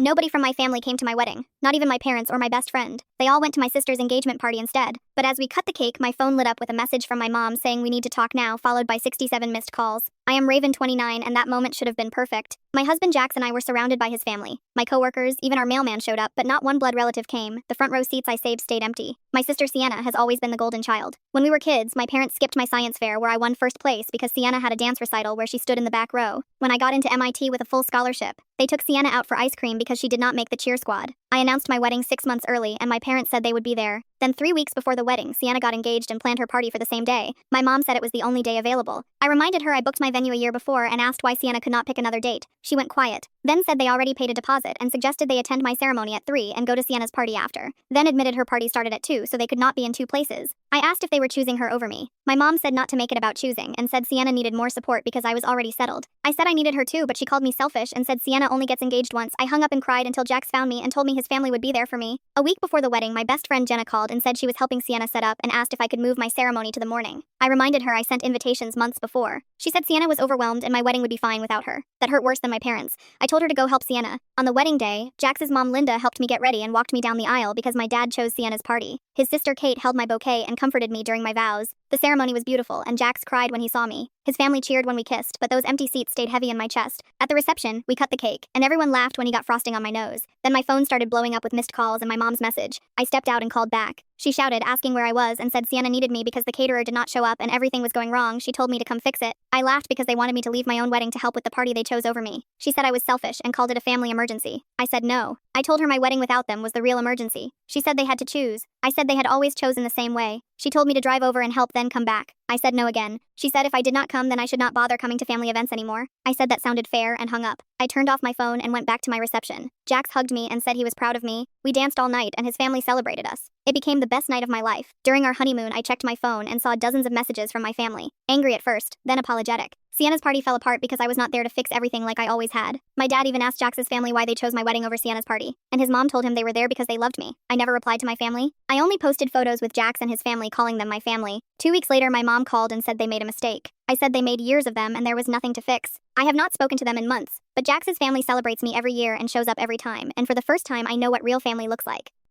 Nobody from my family came to my wedding, not even my parents or my best friend. They all went to my sister's engagement party instead. But as we cut the cake, my phone lit up with a message from my mom saying we need to talk now, followed by 67 missed calls. I am Raven 29, and that moment should have been perfect. My husband Jax and I were surrounded by his family. My coworkers, even our mailman showed up, but not one blood relative came. The front row seats I saved stayed empty. My sister Sienna has always been the golden child. When we were kids, my parents skipped my science fair where I won first place because Sienna had a dance recital where she stood in the back row. When I got into MIT with a full scholarship, they took Sienna out for ice cream because she did not make the cheer squad. I announced my wedding 6 months early, and my parents said they would be there. Then 3 weeks before the wedding, Sienna got engaged and planned her party for the same day. My mom said it was the only day available. I reminded her I booked my venue a year before and asked why Sienna could not pick another date. She went quiet, then said they already paid a deposit and suggested they attend my ceremony at 3 and go to Sienna's party after. Then admitted her party started at 2, so they could not be in 2 places. I asked if they were choosing her over me. My mom said not to make it about choosing and said Sienna needed more support because I was already settled. I said I needed her too, but she called me selfish and said Sienna only gets engaged once. I hung up and cried until Jax found me and told me his family would be there for me. A week before the wedding, my best friend Jenna called and said she was helping Sienna set up and asked if I could move my ceremony to the morning. I reminded her I sent invitations months before. She said Sienna was overwhelmed and my wedding would be fine without her. That hurt worse than my parents. I told her to go help Sienna. On the wedding day, Jax's mom Linda helped me get ready and walked me down the aisle because my dad chose Sienna's party. His sister Kate held my bouquet and comforted me during my vows. The ceremony was beautiful and Jax cried when he saw me. His family cheered when we kissed, but those empty seats stayed heavy in my chest. At the reception, we cut the cake, and everyone laughed when he got frosting on my nose. Then my phone started blowing up with missed calls and my mom's message. I stepped out and called back. She shouted, asking where I was, and said Sienna needed me because the caterer did not show up and everything was going wrong. She told me to come fix it. I laughed because they wanted me to leave my own wedding to help with the party they chose over me. She said I was selfish and called it a family emergency. I said no. I told her my wedding without them was the real emergency. She said they had to choose. I said they had always chosen the same way. She told me to drive over and help, then come back. I said no again. She said if I did not come, then I should not bother coming to family events anymore. I said that sounded fair and hung up. I turned off my phone and went back to my reception. Jax hugged me and said he was proud of me. We danced all night and his family celebrated us. It became the best night of my life. During our honeymoon, I checked my phone and saw dozens of messages from my family. Angry at first, then apologetic. Sienna's party fell apart because I was not there to fix everything like I always had. My dad even asked Jax's family why they chose my wedding over Sienna's party, and his mom told him they were there because they loved me. I never replied to my family. I only posted photos with Jax and his family, calling them my family. 2 weeks later, my mom called and said they made a mistake. I said they made years of them and there was nothing to fix. I have not spoken to them in months, but Jax's family celebrates me every year and shows up every time, and for the first time I know what real family looks like.